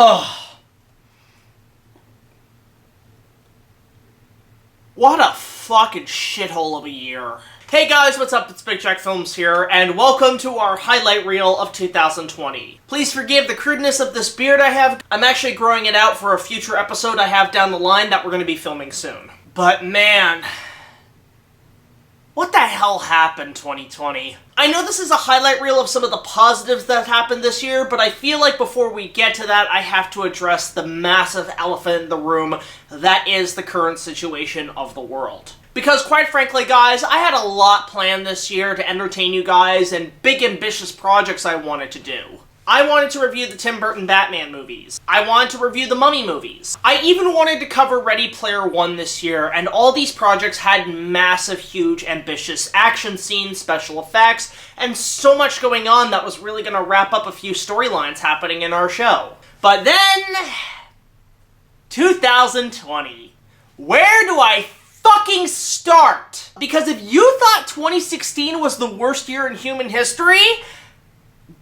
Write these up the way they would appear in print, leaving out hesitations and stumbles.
Ugh. What a fucking shithole of a year. Hey guys, what's up? It's BigJackFilms here, and welcome to our highlight reel of 2020. Please forgive the crudeness of this beard I have. I'm actually growing it out for a future episode I have down the line that we're going to be filming soon. But man, what the hell happened 2020? I know this is a highlight reel of some of the positives that happened this year, but I feel like before we get to that, I have to address the massive elephant in the room that is the current situation of the world. Because quite frankly, guys, I had a lot planned this year to entertain you guys and big ambitious projects I wanted to do. I wanted to review the Tim Burton Batman movies. I wanted to review the Mummy movies. I even wanted to cover Ready Player One this year, and all these projects had massive, huge, ambitious action scenes, special effects, and so much going on that was really going to wrap up a few storylines happening in our show. But then, 2020. Where do I fucking start? Because if you thought 2016 was the worst year in human history,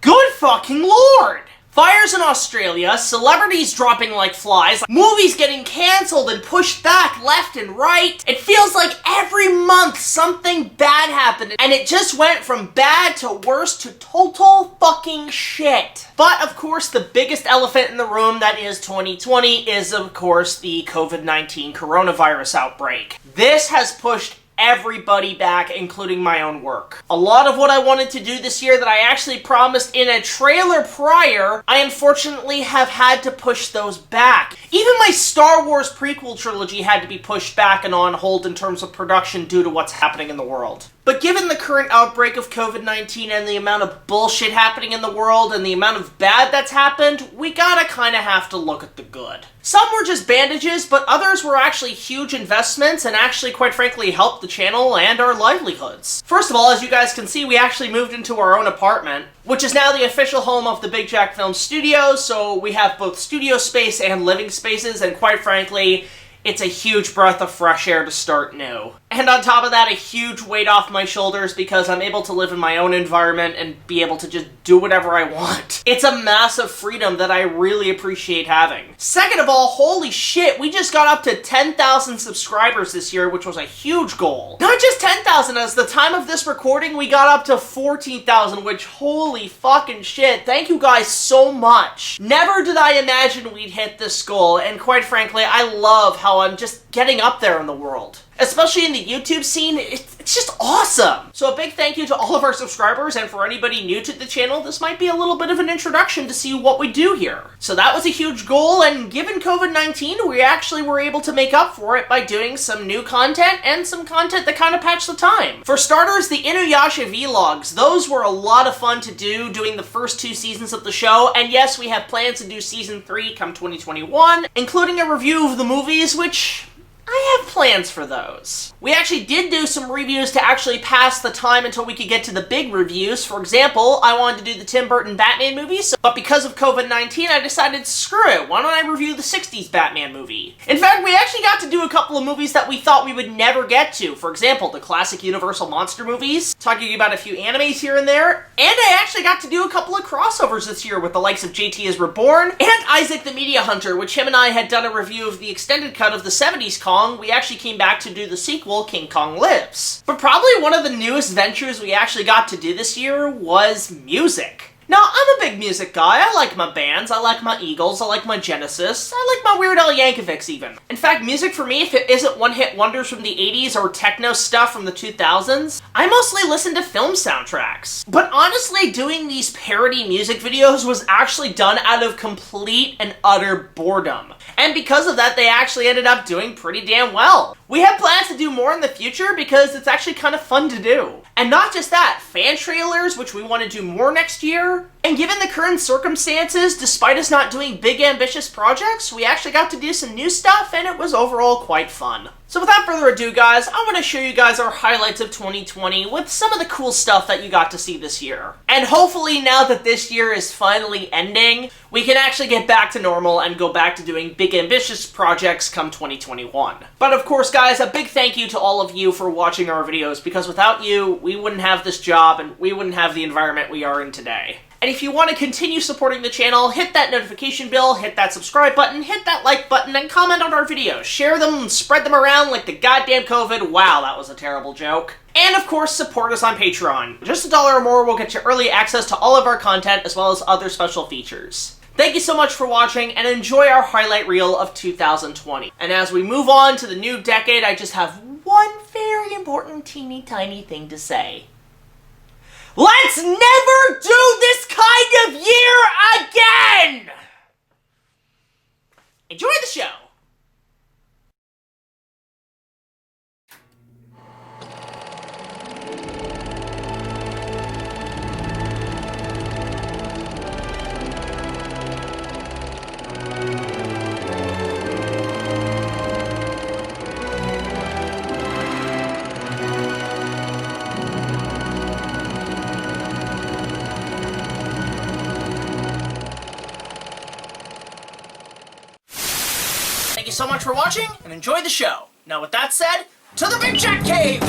good fucking lord! Fires in Australia, celebrities dropping like flies, movies getting cancelled and pushed back left and right. It feels like every month something bad happened, and it just went from bad to worse to total fucking shit. But of course, the biggest elephant in the room that is 2020 is of course the COVID-19 coronavirus outbreak. This has pushed everybody back, including my own work. A lot of what I wanted to do this year that I actually promised in a trailer prior, I unfortunately have had to push those back. Even my Star Wars prequel trilogy had to be pushed back and on hold in terms of production due to what's happening in the world. But given the current outbreak of COVID-19 and the amount of bullshit happening in the world and the amount of bad that's happened, we gotta kinda have to look at the good. Some were just bandages, but others were actually huge investments and actually, quite frankly, helped the channel and our livelihoods. First of all, as you guys can see, we actually moved into our own apartment, which is now the official home of the BigJackFilms studios, so we have both studio space and living spaces, and quite frankly, it's a huge breath of fresh air to start new. And on top of that, a huge weight off my shoulders because I'm able to live in my own environment and be able to just do whatever I want. It's a massive freedom that I really appreciate having. Second of all, holy shit, we just got up to 10,000 subscribers this year, which was a huge goal. Not just 10,000, as the time of this recording, we got up to 14,000, which holy fucking shit, thank you guys so much. Never did I imagine we'd hit this goal, and quite frankly, I love how I'm just getting up there in the world. Especially in the YouTube scene, it's just awesome! So a big thank you to all of our subscribers, and for anybody new to the channel, this might be a little bit of an introduction to see what we do here. So that was a huge goal, and given COVID-19, we actually were able to make up for it by doing some new content, and some content that kind of patched the time. For starters, the Inuyasha vlogs, those were a lot of fun to do, doing the first 2 seasons of the show, and yes, we have plans to do season 3 come 2021, including a review of the movies, which I have plans for those. We actually did do some reviews to actually pass the time until we could get to the big reviews. For example, I wanted to do the Tim Burton Batman movies, but because of COVID-19, I decided, screw it, why don't I review the 60s Batman movie? In fact, we actually got to do a couple of movies that we thought we would never get to. For example, the classic Universal Monster movies, talking about a few animes here and there, and I actually got to do a couple of crossovers this year with the likes of JT is Reborn and Isaac the Media Hunter, which him and I had done a review of the extended cut of the 70s Kong. We actually came back to do the sequel, King Kong Lives. But probably one of the newest ventures we actually got to do this year was music. Now, I'm a big music guy. I like my bands, I like my Eagles, I like my Genesis, I like my Weird Al Yankovics even. In fact, music for me, if it isn't one-hit wonders from the 80s or techno stuff from the 2000s, I mostly listen to film soundtracks. But honestly, doing these parody music videos was actually done out of complete and utter boredom. And because of that, they actually ended up doing pretty damn well. We have plans to do more in the future because it's actually kind of fun to do. And not just that, fan trailers, which we want to do more next year. And given the current circumstances, despite us not doing big ambitious projects, we actually got to do some new stuff and it was overall quite fun. So without further ado, guys, I want to show you guys our highlights of 2020 with some of the cool stuff that you got to see this year. And hopefully now that this year is finally ending, we can actually get back to normal and go back to doing big ambitious projects come 2021. But of course, guys, a big thank you to all of you for watching our videos, because without you, we wouldn't have this job and we wouldn't have the environment we are in today. And if you want to continue supporting the channel, hit that notification bell, hit that subscribe button, hit that like button, and comment on our videos. Share them and spread them around like the goddamn COVID. Wow, that was a terrible joke. And of course, support us on Patreon. Just $1 or more will get you early access to all of our content, as well as other special features. Thank you so much for watching, and enjoy our highlight reel of 2020. And as we move on to the new decade, I just have one very important teeny tiny thing to say. Let's never do this kind of year again! Enjoy the show! Thank you so much for watching, and enjoy the show. Now with that said, to the Big Jack Cave!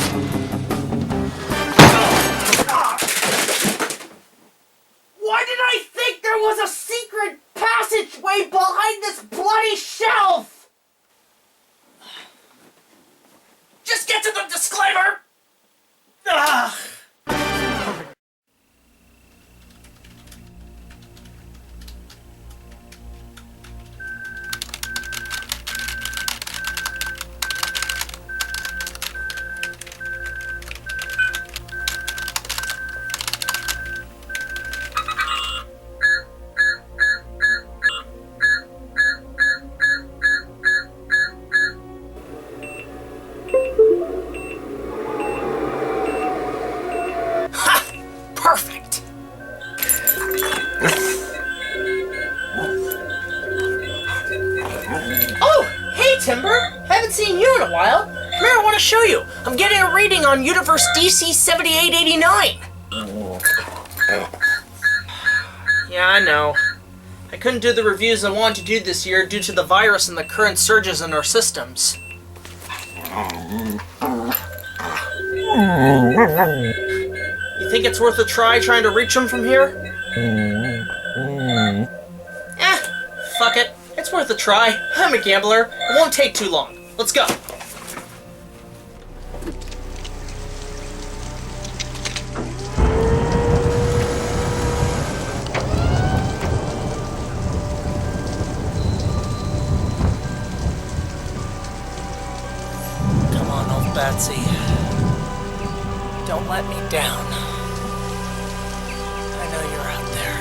Why did I think there was a secret passageway behind this bloody shelf? Just get to the disclaimer! Ugh. Perfect! Oh, hey Timber! Haven't seen you in a while. Come here, I want to show you. I'm getting a reading on Universe DC 7889. Yeah, I know. I couldn't do the reviews I wanted to do this year due to the virus and the current surges in our systems. You think it's worth a try trying to reach him from here? Fuck it. It's worth a try. I'm a gambler. It won't take too long. Let's go. Come on, old Batsy. Don't let me down. I know you're out there.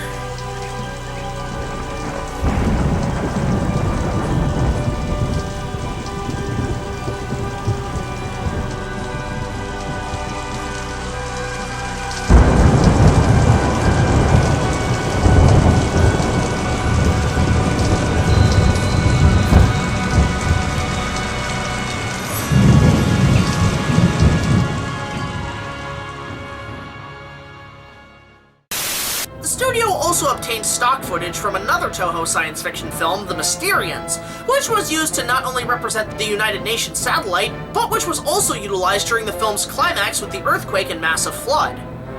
The studio also obtained stock footage from another Toho science fiction film, The Mysterians, which was used to not only represent the United Nations satellite, but which was also utilized during the film's climax with the earthquake and massive flood.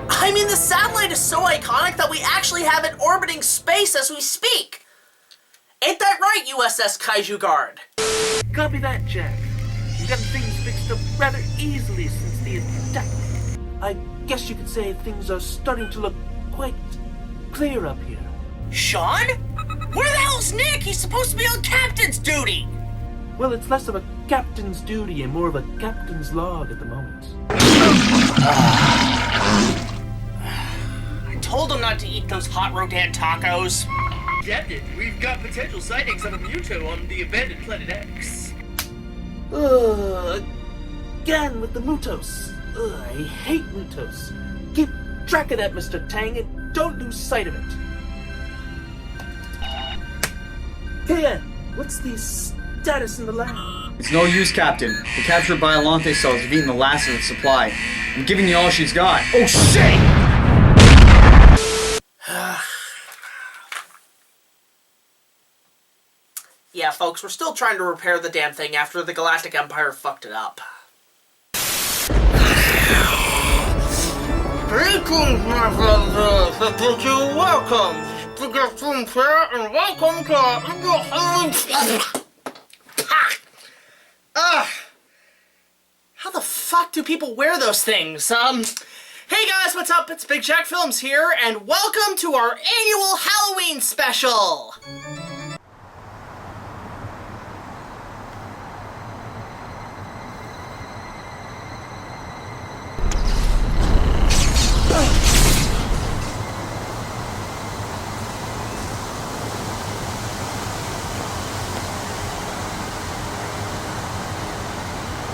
I mean, the satellite is so iconic that we actually have it orbiting space as we speak! Ain't that right, USS Kaiju Guard? Copy that, Jack. We've gotten things fixed up rather easily since the attack. I guess you could say things are starting to look quite clear up here. Sean? Where the hell's Nick? He's supposed to be on captain's duty! Well, it's less of a captain's duty and more of a captain's log at the moment. I told him not to eat those hot Rodan tacos. Captain, we've got potential sightings of a Muto on the abandoned planet X. Again with the Mutos. I hate Mutos. Keep track of that, Mr. Tang, and don't lose sight of it. Hey, what's the status in the lab? It's no use, Captain. The captured Biolante cells have eaten the last of the supply. I'm giving you all she's got. Oh, shit! Yeah, folks, we're still trying to repair the damn thing after the Galactic Empire fucked it up. Great Greetings, my brothers. I bid you welcome to BigJackFilms here, and welcome to How the fuck do people wear those things? Hey guys, what's up? It's BigJackFilms here, and welcome to our annual Halloween special!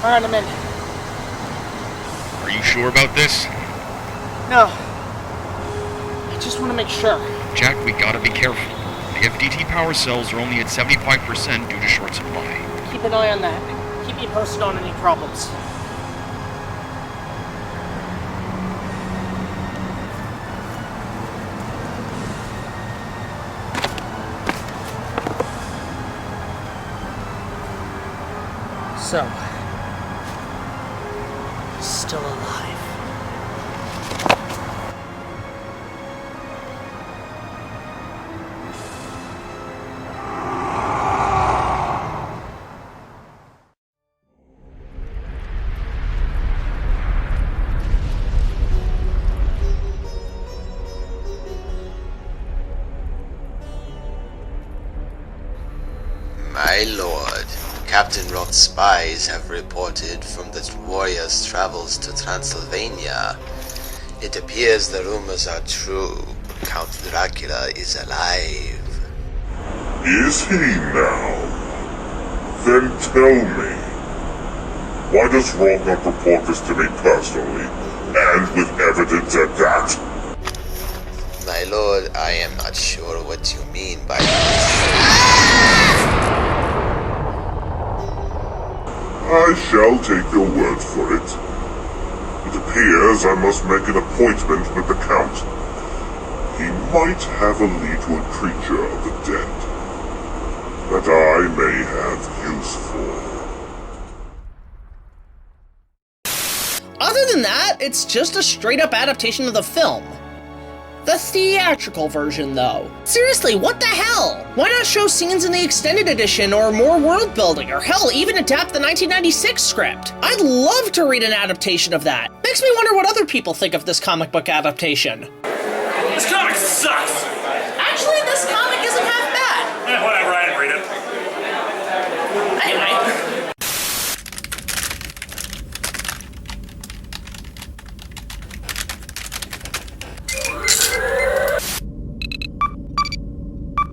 Alright, I'm in. Are you sure about this? No. I just want to make sure. Jack, we gotta be careful. The FDT power cells are only at 75% due to short supply. Keep an eye on that. Keep me posted on any problems. So, still alive. My lord, Captain Rock's spies have reported from the warrior's travels to Transylvania. It appears the rumors are true. Count Dracula is alive. Is he now? Then tell me. Why does Rock not report this to me personally, and with evidence at that? My lord, I am not sure what you mean by this. I shall take your word for it. It appears I must make an appointment with the Count. He might have a lead to a creature of the dead that I may have use for. Other than that, it's just a straight-up adaptation of the film. The theatrical version, though. Seriously, what the hell? Why not show scenes in the extended edition or more world building, or hell, even adapt the 1996 script? I'd love to read an adaptation of that. Makes me wonder what other people think of this comic book adaptation. This comic sucks! Actually, this comic isn't half bad. Whatever, I didn't read it. Anyway.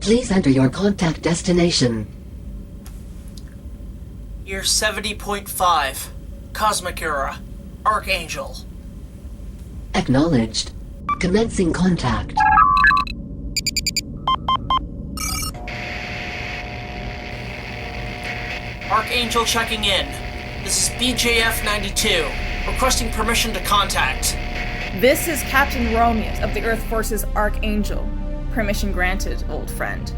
Please enter your contact destination. Year 70.5. Cosmic Era. Archangel. Acknowledged. Commencing contact. Archangel checking in. This is BJF-92. Requesting permission to contact. This is Captain Romius of the Earth Force's Archangel. Permission granted, old friend.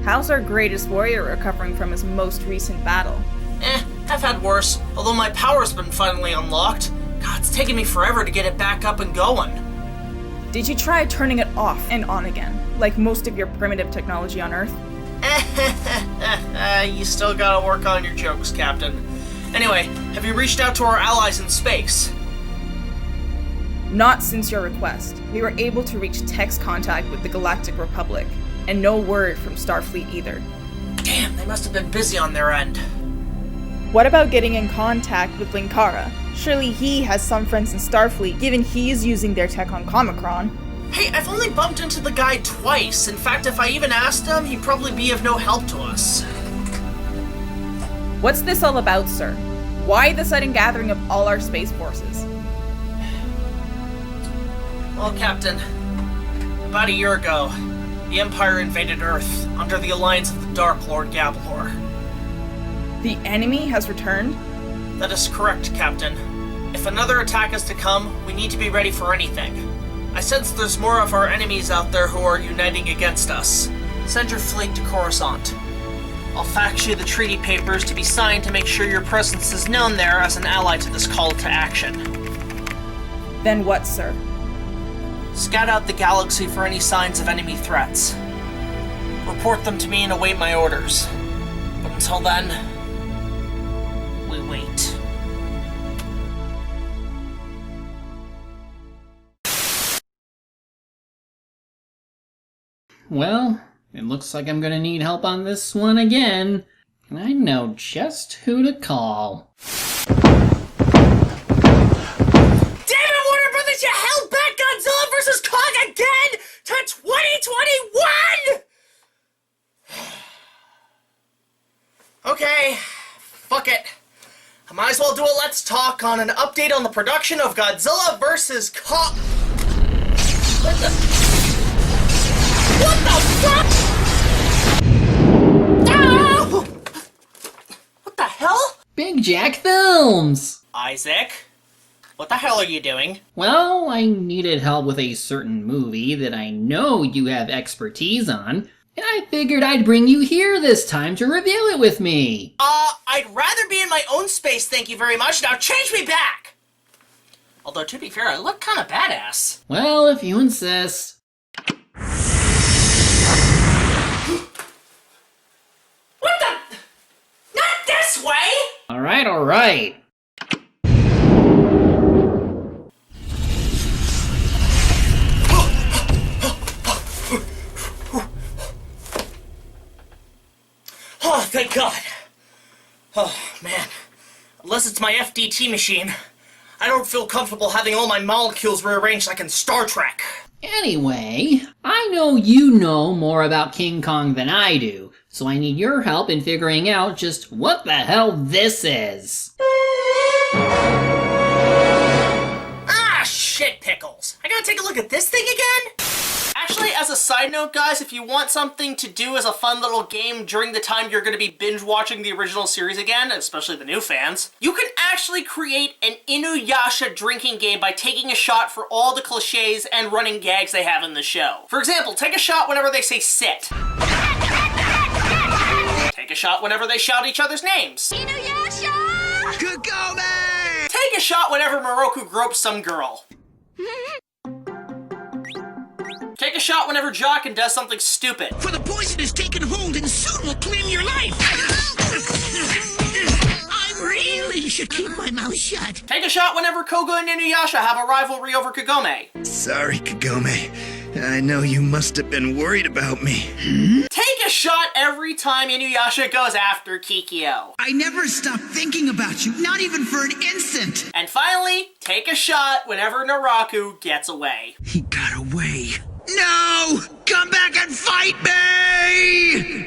How's our greatest warrior recovering from his most recent battle? I've had worse, although my power's been finally unlocked. God, it's taken me forever to get it back up and going. Did you try turning it off and on again, like most of your primitive technology on Earth? You still gotta work on your jokes, Captain. Anyway, have you reached out to our allies in space? Not since your request. We were able to reach text contact with the Galactic Republic, and no word from Starfleet either. Damn, they must have been busy on their end. What about getting in contact with Linkara? Surely he has some friends in Starfleet, given he's using their tech on Comicron. Hey, I've only bumped into the guy twice. In fact, if I even asked him, he'd probably be of no help to us. What's this all about, sir? Why the sudden gathering of all our space forces? Well, Captain, about a year ago, the Empire invaded Earth under the alliance of the Dark Lord Gabalor. The enemy has returned? That is correct, Captain. If another attack is to come, we need to be ready for anything. I sense there's more of our enemies out there who are uniting against us. Send your fleet to Coruscant. I'll fax you the treaty papers to be signed to make sure your presence is known there as an ally to this call to action. Then what, sir? Scout out the galaxy for any signs of enemy threats. Report them to me and await my orders. But until then, we wait. Well, it looks like I'm gonna need help on this one again, and I know just who to call. You held back Godzilla vs. Kong again to 2021! Okay, fuck it. I might as well do a let's talk on an update on the production of Godzilla vs. Kong. What the fuck? Ow! What the hell? BigJackFilms! Isaac? What the hell are you doing? Well, I needed help with a certain movie that I know you have expertise on, and I figured I'd bring you here this time to reveal it with me. I'd rather be in my own space, thank you very much. Now change me back! Although, to be fair, I look kinda badass. Well, if you insist. What the? Not this way! Alright. Oh, thank God. Oh, man. Unless it's my FDT machine, I don't feel comfortable having all my molecules rearranged like in Star Trek. Anyway, I know you know more about King Kong than I do, so I need your help in figuring out just what the hell this is. Ah, shit pickles. I gotta take a look at this thing again? Actually, as a side note, guys, if you want something to do as a fun little game during the time you're going to be binge-watching the original series again, especially the new fans, you can actually create an Inuyasha drinking game by taking a shot for all the cliches and running gags they have in the show. For example, take a shot whenever they say sit. Take a shot whenever they shout each other's names. Inuyasha! Kagome! Take a shot whenever Moroku gropes some girl. Take a shot whenever Jockin does something stupid. For the poison has taken hold and soon will claim your life. I really should keep my mouth shut. Take a shot whenever Koga and Inuyasha have a rivalry over Kagome. Sorry, Kagome. I know you must have been worried about me. Take a shot every time Inuyasha goes after Kikyo. I never stopped thinking about you, not even for an instant. And finally, take a shot whenever Naraku gets away. He got away. No! Come back and fight me!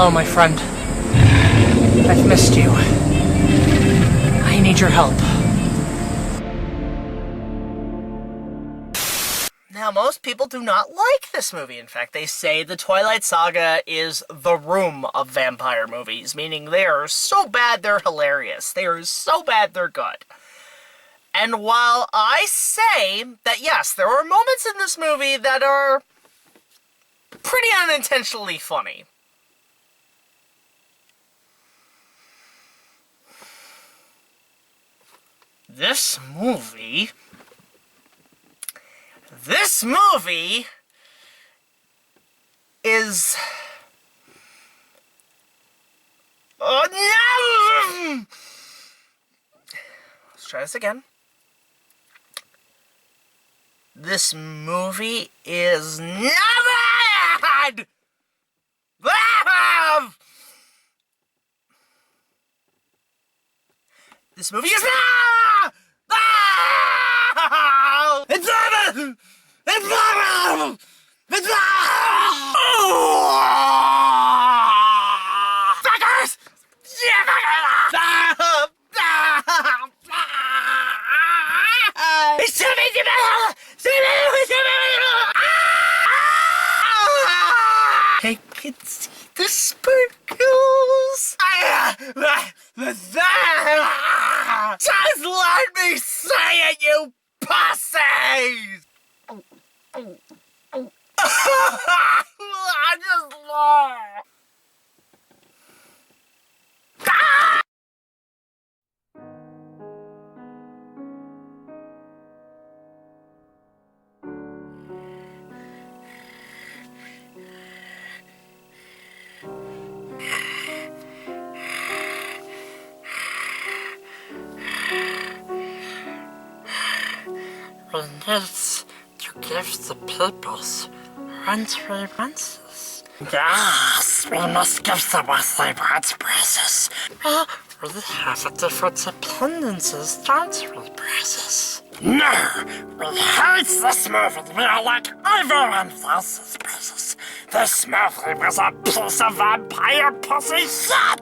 Hello, my friend. I've missed you. I need your help. Now, most people do not like this movie. In fact, they say the Twilight Saga is the room of vampire movies, meaning they are so bad they're hilarious. They are so bad they're good. And while I say that, yes, there are moments in this movie that are pretty unintentionally funny, This movie is... Oh, no! Let's try this again. This movie is never... This movie is... It's never... It's never... It's never... Fuckers! Yeah, fuckers! I can see the sparkles. Just let me say it, you pussies! I just love. We need to give the peoples rent-free menses. Yes, we must give them what they want, Princess. We have a different opinions, don't we, Princess? No! We hate this movie! We are like everyone else's, Princess! This movie was a piece of vampire pussy shit!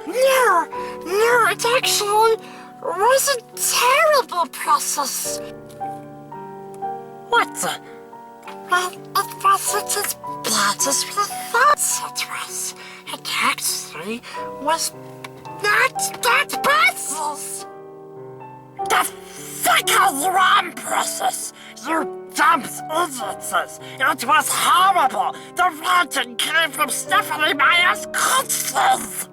No! No, it actually was a terrible process! What the? Well, it wasn't as bad as we thought it was. It actually was not that process! The fuck is wrong, Precious? You dumb idiots! It was horrible! The writing came from Stephanie Meyer's corpses!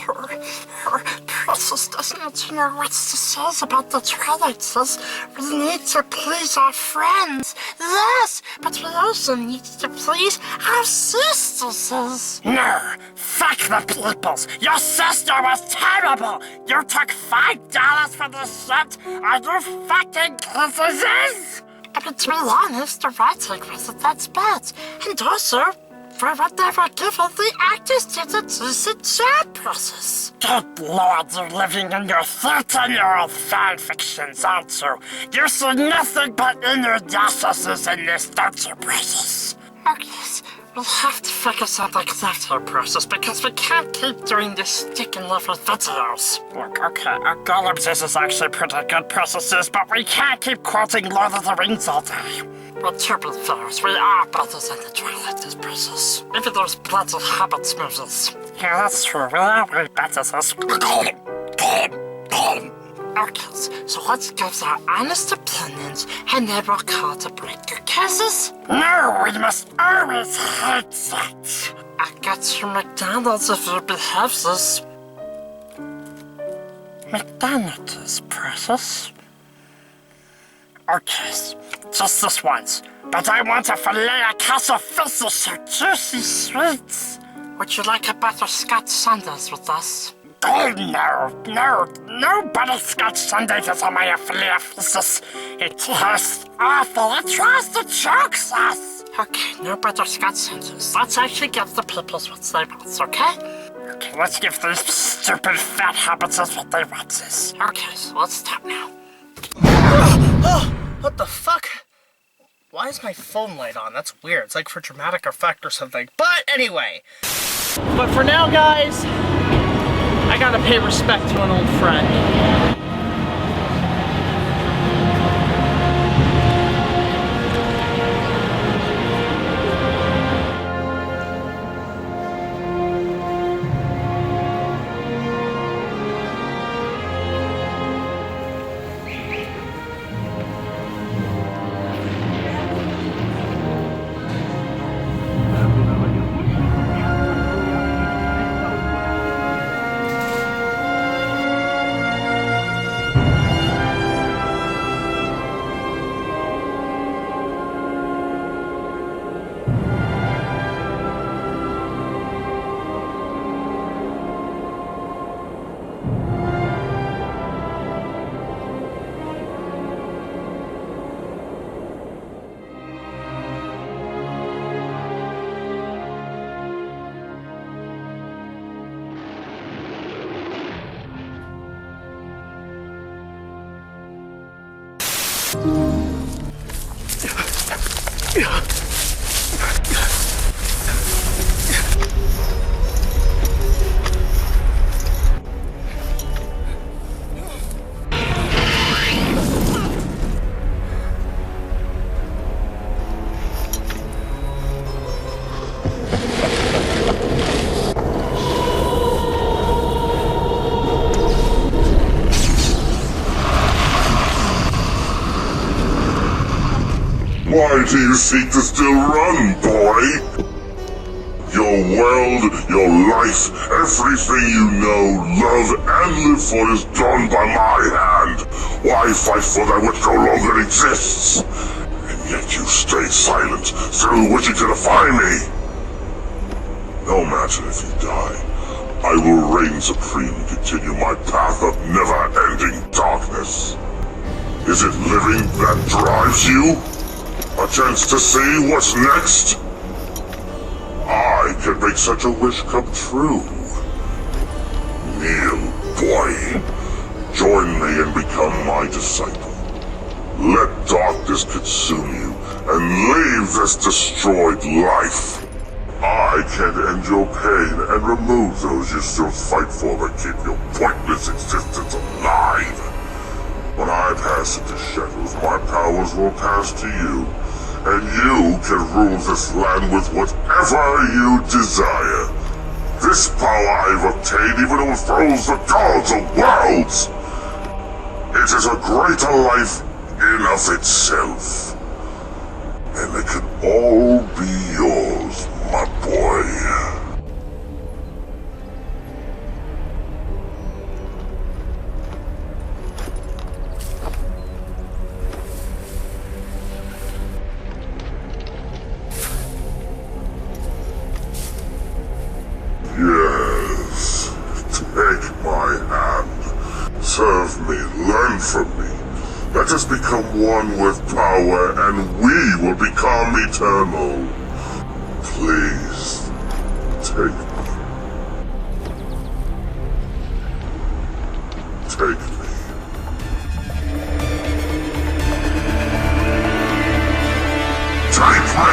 Her Precious doesn't know what to say about the Twilight says we need to please our friends. Yes, but we also need to please our sisters. No, fuck the peoples. Your sister was terrible. You took $5 for this shit. Are you fucking kisses? But to be honest, the writing wasn't that bad. And also, for what they were given, the actors did a decent job, Process. Good lord, you're living in your 13-year-old fanfictions, aren't you? You see nothing but Inuyasha in this, don't you, Process? Okay, we'll have to figure something out here, Process, because we can't keep doing this stick and live videos. Look, okay, our Gollum says is actually pretty good, Processes, but we can't keep quoting Lord of the Rings all day. Well, to be fair, we are better than the Twilight Princess. Even those bloody Hobbits movies. Yeah, that's true. We are way better than... Okay, so let's give our honest opinions, and then we'll call to break your kisses. No, we must always hate that. I get you McDonald's if you behave this. McDonald's, Precious. Okay, just this once. But I want a filet of castle fishes so juicy sweets. Would you like a butterscotch sundaes with us? Oh, no butterscotch sundaes on my filet of fishes. It tastes awful. It tries to choke us. Okay, no butterscotch sundaes. Let's actually give the peoples what they want, okay? Okay, let's give these stupid fat hobbits what they want. Okay, so let's stop now. Oh, what the fuck? Why is my phone light on? That's weird. It's like for dramatic effect or something. But anyway, But for now, guys, I gotta pay respect to an old friend. Why do you seek to still run, boy? Your world, your life, everything you know, love, and live for is done by my hand. Why fight for that which no longer exists? And yet you stay silent, still wishing to defy me. No matter if you die, I will reign supreme and continue my path of never-ending darkness. Is it living that drives you? A chance to see what's next? I can make such a wish come true. Kneel, boy. Join me and become my disciple. Let darkness consume you and leave this destroyed life. I can end your pain and remove those you still fight for that keep your pointless existence alive. When I pass into shadows, my powers will pass to you. And you can rule this land with whatever you desire. This power I've obtained even overthrows the gods of worlds. It is a greater life in of itself. And it can all be yours, my boy. Yes, take my hand. Serve me, learn from me. Let us become one with power, and we will become eternal. Please, take me. Take me. Take me!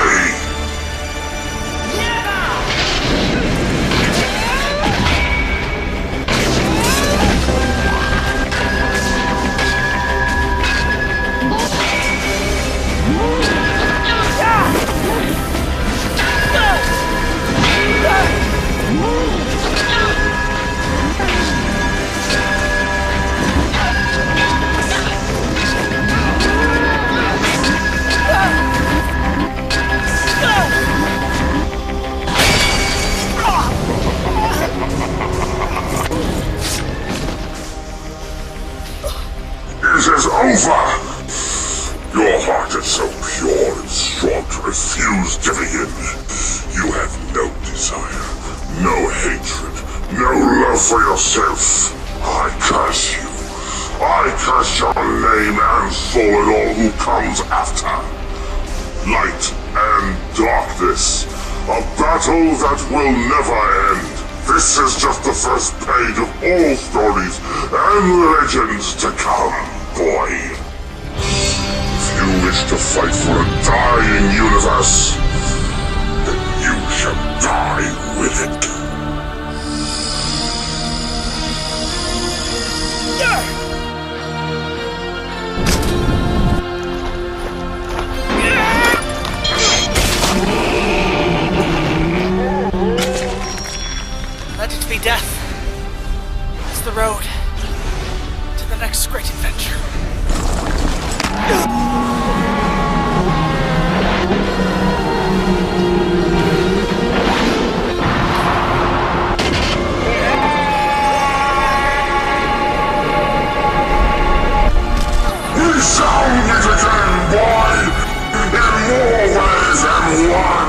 It is over! Your heart is so pure and strong to refuse giving in. You have no desire, no hatred, no love for yourself. I curse you. I curse your name and soul and all who comes after. Light and darkness, a battle that will never end. This is just the first page of all stories and legends to come, boy. If you wish to fight for a dying universe, then you shall die with it. Let it be death. It's the road to the next great adventure. Resound it again, boy! In more ways than one!